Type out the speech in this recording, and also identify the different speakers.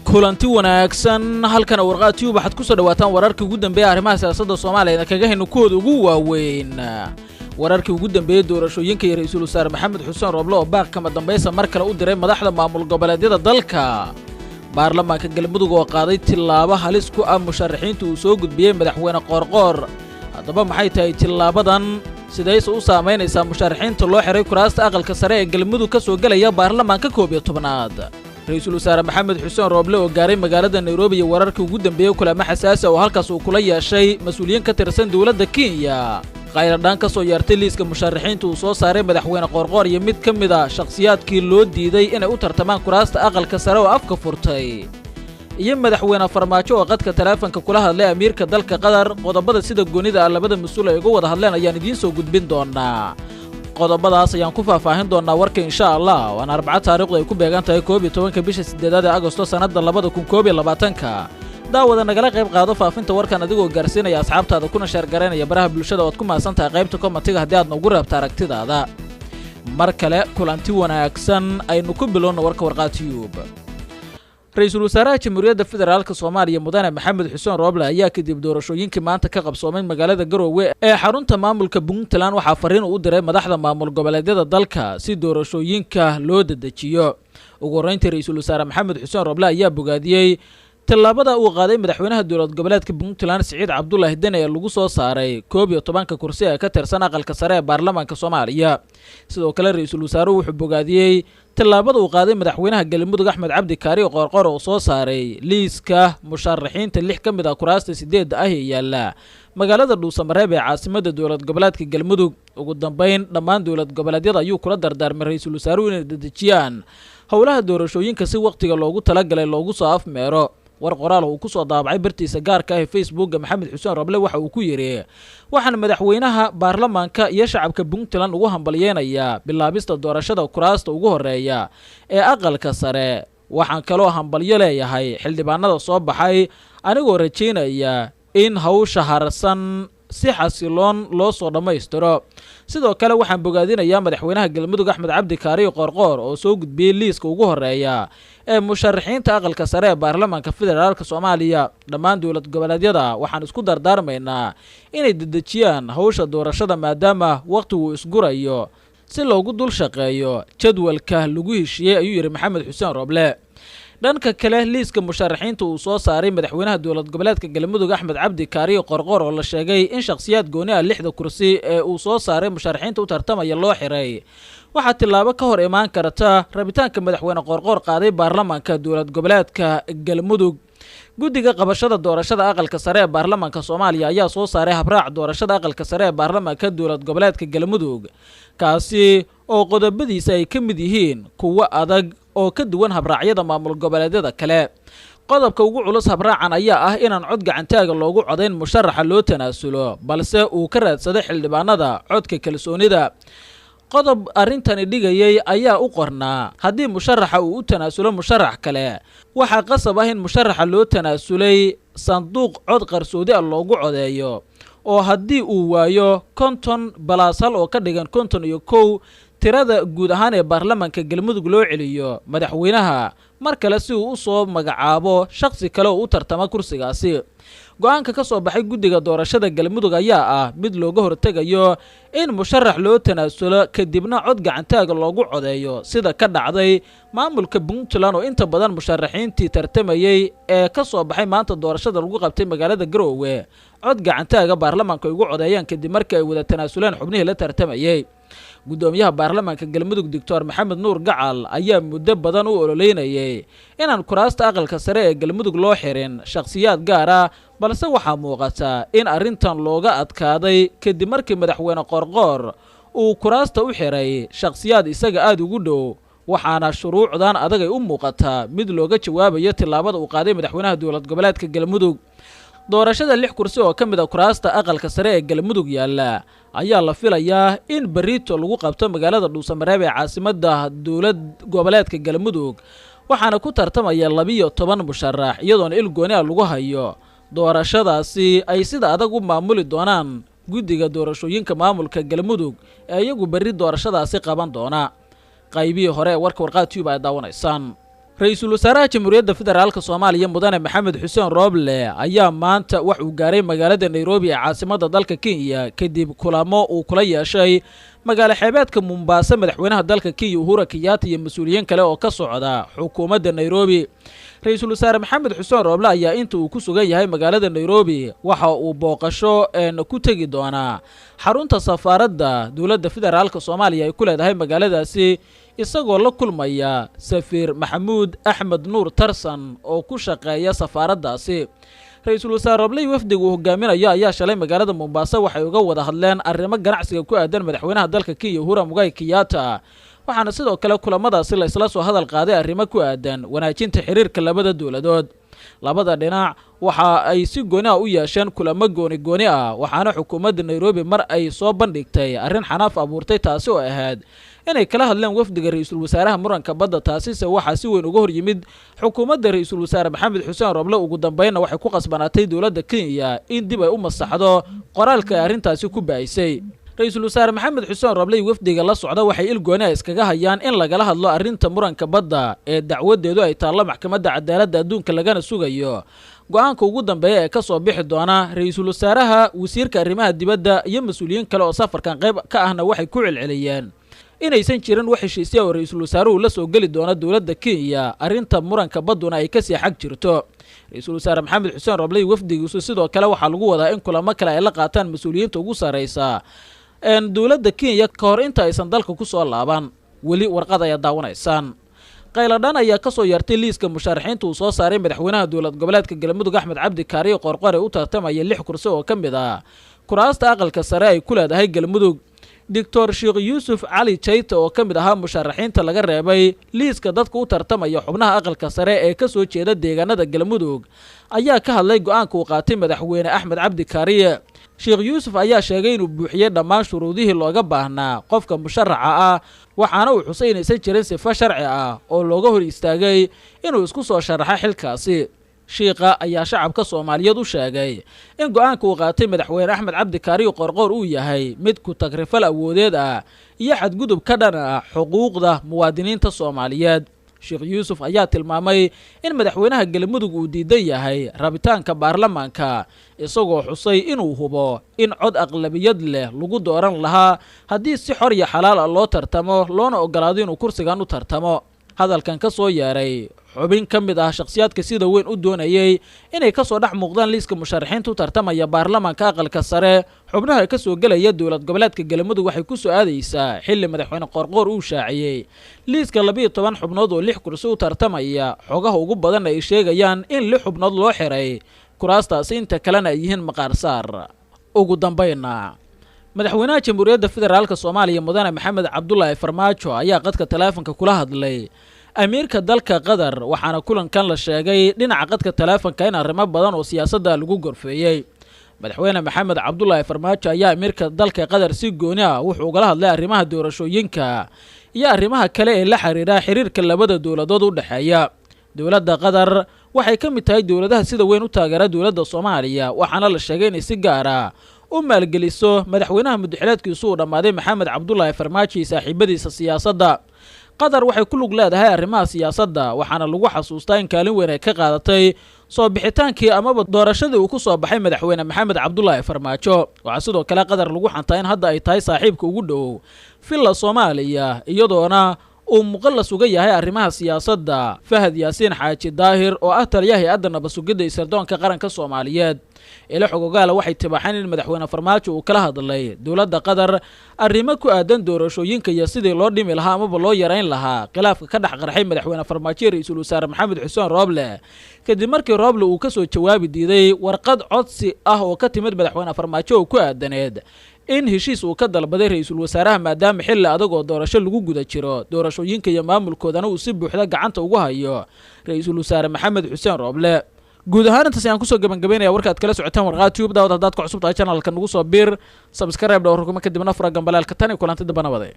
Speaker 1: kulanti wanaagsan halkan warqaadii waxaad ku soo dhawaataan wararkii ugu dambeeyay arrimaha siyaasadda Soomaaliya kaga hayno kooda ugu waaweyn wararkii ugu dambeeyay doorashooyinka ra'iisul wasaare Maxamed Xuseen Roble oo baaq kama dambaysa mar kale u diray madaxda maamul goboleedyada dalka baarlamaanka galmudug oo qaaday tilaabo halis ku ah musharaxiinta uu soo gudbiyay madaxweyne Qoorqoor hadaba maxay tahay tilaabadan sidayse u saameynaysaa musharaxiinta loo xiray kuraasta aqalka sare ee galmudug ka soo galaya baarlamaanka 11aad ra'iisul wasaare Maxamed Xuseen Roble oo gaaray magaalada Nairobi iyo wararkii ugu dambeeyay kulamo xasaasi ah oo halkaas uu kula yeeshay mas'uuliyiin ka tirsan dawladda Kenya qayradaan ka soo yartay liiska musharaxiinta uu soo saaray madaxweyne Qoorqoor iyo mid ka mid ah shakhsiyaadkii loo diiday inay u tartamaan kuraasta aqalka sare oo afka furtay iyo madaxweyne Farmaajo oo qadka taleefanka kula hadlay amiirka dalka Qatar qodobada sida goonida labada mas'uul ay uga wada hadleen ayaan idiin soo gudbin doonaa qodobadaas ayaan ku faahfaahin doonaa warka insha Allah waana 4 taariikhdu ay ku beegan tahay 12 bisha 8 Agoosto sanada 2022 daawada nagala qayb qaado faafinta warkan adigoo gaarsiinaya asxaabtaada kuna share gareynaya baraha bulshada oo aad ku maasantahay qaybta commentiga haddii aad nagu rabto aragtidaada mar kale kulanti wanaagsan aynu ku bilowno warqaatiyub ra'iisul wasaaraha Jamhuuriyadda Federaalka Soomaaliya Mudane Maxamed Xuseen Roble ayaa kadib doorashooyinkii maanta ka qabsoomay magaalada Garowe ee xarunta maamulka Puntland waxa fariin u diray madaxda maamul goboleedyada dalka si doorashooyinka loo dedejiyo ugu horeyntii ra'iisul wasaare Maxamed Xuseen Roble ayaa bogaadiyay tilaabada uu qaaday madaxweynaha dowlad goboleedka Puntland Siciid Cabdullaahi Dane ee lagu soo saaray 11 kursi ee ka tirsan aqalka sare ee baarlamaanka Soomaaliya sidoo kale ra'iisul wasaaruhu wuxuu bogaadiyay tilaabada uu qaaday madaxweynaha galmudug Axmed Cabdi Kaari Qoorqoor oo soo saaray liiska musharaxiinta 6 ka mid ah kuraasta 8 ah ee yaala magaalada Dhuusamareeb ee caasimadda dowlad goboleedka galmudug ugu dambeyn dhammaan dowlad goboleedyada ayuu kula dardaarmay ra'iisul wasaaruhu inay dedejiyaan howlaha doorashooyinka si waqtiga loogu talagalay loogu soo afmeero war qoraal uu ku soo daabacay bartiisa gaarka ah ee Facebook Maxamed Xuseen Roble waxa uu ku yiri waxaan madaxweynaha baarlamaanka iyo shacabka Puntland ugu hambalyeynaya bilaabista doorashada kuraasta ugu horeeya ee aqalka sare waxaan kaloo hambalyo leeyahay xildhibaanada soo baxay anigoo rajeynaya in hawsha harsan si xasiloon loo soo dhameystiro sidoo kale waxaan bogaadinayaa madaxweynaha galmudug Axmed Cabdi Kaari Qoorqoor oo soo gudbiyay liiska ugu horeeya ee musharaxiinta aqalka sare ee baarlamaanka federaalka Soomaaliya dhammaan dowlad goboleedyada waxaan isku dardaarmaynaa inay dedejiyaan hawsha doorashada maadaama waqtigu isgurayo si loogu dul shaqeeyo jadwalka lagu heshiiyay ayuu yiri Maxamed Xuseen Roble dhanka kale liiska musharaxiinta uu soo saaray madaxweynaha dowlad goboleedka galmudug Axmed Cabdi Kaari Qoorqoor oo la sheegay in shakhsiyaad gooni ah 6 kursi ee uu soo saaray musharaxiinta u tartamaya loo xiray waxa tilaabo ka hor imaan karta rabitaanka madaxweyne Qoorqoor qaaday baarlamaanka dowlad goboleedka galmudug guddiga qabashada doorashada aqalka sare ee baarlamaanka Soomaaliya ayaa soo saaray habraac doorashada aqalka sare ee baarlamaanka dowlad goboleedka galmudug kaasi oo qodobadiisa ay ka mid yihiin kuwa adag oo ka duwan habraacyada maamul goboleedyada kale qodobka ugu culus habraacan ayaa ah inaan cod gacantaaga loogu codayn musharaxa loo tanaasulo balse uu ka raadsado xildhibaanada codka kalsoonida qodob arintani dhigayay ayaa u qornaa haddii musharaxa uu u tanaasulo musharax kale waxa qasab ah in musharaxa loo tanaasulay sanduuq cod qarsoodi ah loogu codeeyo oo haddii uu waayo 50 balaas hal oo ka dhigan 51 tirada guud ahaan ee baarlamaanka galmudug loo celiyo madaxweynaha mar kale si uu u soo magacaabo shakhsi kale oo u tartama kursigaasi go'aanka ka soo baxay guddiga doorashada galmudug ayaa ah mid looga hortagayo in musharax loo tanaasulo kadibna cod gacantaaga loogu codeeyo sida ka dhacday maamulka Puntland oo inta badan musharaxiintii tartamayay ee ka soo baxay maanta doorashada lagu qabtay magaalada Garowe cod gacantaaga baarlamaanka ugu codeeyaan kadib markii ay wada tanaasuleen xubnihii la tartamayay gudoomiyaha baarlamaanka galmudug Dr. Maxamed Nuur Gacal ayaa muddo badan u ololeynayay inaan kuraasta aqalka sare ee galmudug loo xirin shakhsiyaad gaar ah balse waxa muuqata in arintan looga adkaaday kadib markii madaxweyne Qoorqoor uu kuraasta u xiray shakhsiyaad isaga aad ugu dhow waxaana shuruucdan adag ay u muuqataa mid looga jawaabayo tilaabada uu qaaday madaxweynaha dowlad goboleedka galmudug doorashada 6 kursi oo ka mid ah kuraasta aqalka sare ee galmudug yaala ayaa la filayaa in barito lagu qabto magaalada Dhuusamareeb ee caasimadda dowlad goboleedka galmudug waxaana ku tartamaya 12 musharax iyadoo il gooni ah lagu hayo doorashadaasi ay sida adag u maamuli doonaan guddiga doorashooyinka maamulka galmudug ee iyagu bari doorashadaasi qaban doona qaybihii hore warka warqaadtiiba ay daawanaysaan ra-iisul wasaaraha jamhuuriyadda federaalka soomaaliya mudane maxamed xuseen rooble ayaa maanta wax uu gaaray magaalada nairobi ee caasimadda dalka kenya kadib kulamo uu kula yeeshay magaalo xeebeedka mombasa madaxweynaha dalka kenya uhuru kenyatta iyo mas-uuliyiin kale oo ka socda xukuumadda nairobi. ra-iisul wasaare maxamed xuseen rooble ayaa inta uu ku sugan yahay magaalada nairobi waxa uu booqasho ku tegi doonaa xarunta safaaradda dowladda federaalka soomaaliya ay ku leedahay magaaladaasi, isagoo la kulmaya safiir maxamuud axmed nuur tarsan oo ku shaqeeya safaaraddaasi. ra-iisul wasaare rooble wafdiga uu hogaaminayo ayaa shalay magaalada mombasa waxay uga wada hadleen arrimo ganacsiga ku aadan madaxweynaha dalka kenya uhuru kenyatta, waxaana sidoo kale kulamadaasi la isla soo hadal qaaday arrimo ku aadan wanaajinta xiriirka labada dowladood. labada dhinac waxa ay si gooni ah u yeesheen kulamo gooni ah, waxaana xukuumadda nairobi mar ay soo bandhigtay arrin xanaaf abuurtay taasi oo ahayd inay kala hadleen wafdiga ra-iisul wasaaraha muranka badda. taasise waxaa si weyn uga hor yimid xukuumadda ra-iisul wasaare maxamed xuseen rooble. ugu dambeynna waxay ku qasbanaatay dowladda kenya in dib ay u masaxdo qoraalka ay arrintaasi ku baahisay. ra-iisul wasaare maxamed xuseen rooble wafdiga la socda waxay il gooni ah iskaga hayaan in lagala hadlo arrinta muranka badda ee dacwadeedu ay taallo maxkamadda cadaaladda adduunka lagana sugayo go-aanka ugu dambeeya ee ka soo bixi doona. ra-iisul wasaaraha, wasiirka arrimaha dibadda iyo mas-uuliyiin kale oo safarkan qayb ka ahna waxay ku celceliyeen inaysan jirin wax heshiisya oo ra-iisul wasaaruhu la soo geli doona dowladda kenya, arrinta muranka badduna ay kasii xag jirto. ra-iisul wasaare maxamed xuseen rooble wafdigiisu sidoo kale waxaa lagu wadaa in kulamo kale ay la qaataan mas-uuliyiinta ugu sarraysa dowladda kenya ka hor inta aysan dalka ku soo laaban. weli warqad ayaa daawanaysaan. qayladhaan ayaa ka soo yartay liiska musharaxiinta uu soo saaray madaxweynaha dowlad goboleedka galmudug axmed cabdi kaariyo qoorqore u tartamaya 6 kursi oo ka mid ah kuraasta aqalka sare ay ku leedahay galmudug. doctor sheekh yuusuf cali jayta oo ka mid ahaa musharaxiinta laga reebay liiska dadka u tartamaya xubnaha aqalka sare ee ka soo jeeda deegaanada galmudug ayaa ka hadlay go-aanka uu qaatay madaxweyne axmed cabdi kaariye. sheekh yuusuf ayaa sheegay inuu buuxiyey dhammaan shuruudihii looga baahnaa qofka musharaxa ah, waxaana uu xusay inaysan jirin sifo sharci ah oo looga hor istaagay inuu isku soo sharaxa xilkaasi. shiiqa ayaa shacabka soomaaliyeed u sheegay in go-aanka uu qaatay madaxweyne axmed cabdi kaariyo qoorqoor uu yahay mid ku tagrifal awoodeed ah iyo xadgudub ka dhan ah xuquuqda muwaadiniinta soomaaliyeed. sheekh yuusuf ayaa tilmaamay in madaxweynaha galmudug uu diidan yahay rabitaanka baarlamaanka, isagoo xusay inuu hubo in cod aqlabiyad leh lagu dooran lahaa haddii si xor iyo xalaal ah loo tartamo loona ogolaado inuu kursigan u tartamo. hadalkan ka soo yeeray xubin ka mid ah shakhsiyaadka sida weyn u doonayay inay ka soo dhex muuqdaan liiska musharaxiinta u tartamaya baarlamaanka aqalka sare xubnaha ka soo gelaya dowlad goboleedka galmudug waxay ku soo aadaysaa xilli madaxweyne qoorqoor uu shaaciyey liiska 12 xubnood oo 6 kursi u tartamaya. xogaha ugu badan ay sheegayaan in 6 xubnood loo xiray kuraastaasi, inta kalena ay yihiin maqaar saar. ugu dambayna madaxweynaha jamhuuriyadda federaalka soomaaliya mudane maxamed cabdulaahi farmaajo ayaa qadka taleefanka kula hadlay amiirka dalka qatar, waxaana kulankan la sheegay dhinaca qadka taleefanka in arrimo badan oo siyaasadda lagu gorfeeyey. madaxweyne maxamed cabdulaahi farmaajo ayaa amiirka dalka qatar si gooni ah wuxuu ugala hadlay arrimaha doorashooyinka iyo arrimaha kale ee la xiriira xiriirka labada dowladood u dhexeeya. dowladda qatar waxay ka mid tahay dowladaha sida weyn u taageera dowladda soomaaliya, waxaana la sheegay inay si gaar ah u maalgeliso madaxweynaha muddaxileedkiisu uu dhammaaday maxamed cabdulaahi farmaajo iyo saaxiibadiisa siyaasadda. qatar waxay ku lug leedahay arrimaha siyaasadda, waxaana lagu xasuustaa in kaalin weyn ay ka qaadatay soo bixitaankii amaba doorashadii uu ku soo baxay madaxweyne maxamed cabdulaahi farmaajo. waxaa sidoo kale qatar lagu xantaa in hadda ay tahay saaxiibka ugu dhow villa soomaaliya, iyadoona uu muqallas uga yahay arrimaha siyaasadda fahad yaasiin xaaji daahir oo ah taliyaha hay-adda nabad-sugidda iyo sirdoonka qaranka soomaaliyeed. ilo xogogaala waxay tibaaxeen in madaxweyne farmaajo uu kala hadlay dowladda qatar arrimo ku aadan doorashooyinka iyo sidii loo dhimi lahaa amaba loo yarayn lahaa khilaafka ka dhex qarxay madaxweyne farmaajo iyo ra-iisul wasaare maxamed xuseen rooble kadib markii rooble uu ka soo jawaabi diiday warqad codsi ah oo ka timid madaxweyne farmaajo oo ku aadaneed in heshiis uu ka dalbaday ra-iisul wasaaraha maadaama xilli adag oo doorasho lagu guda jiro doorashooyinka iyo maamulkoodana uu si buuxda gacanta ugu hayo ra-iisul wasaare maxamed xuseen rooble. guud ahaan intaas ayaan kusoo gabagabeynaya warkaad kala socotaan warqaad tube daawad haddaad ku cusub tahay channelka nagu soo biir subscribe dhowr rukuma kadibna fura gambalaalka tan iyo kulanti damba nabade.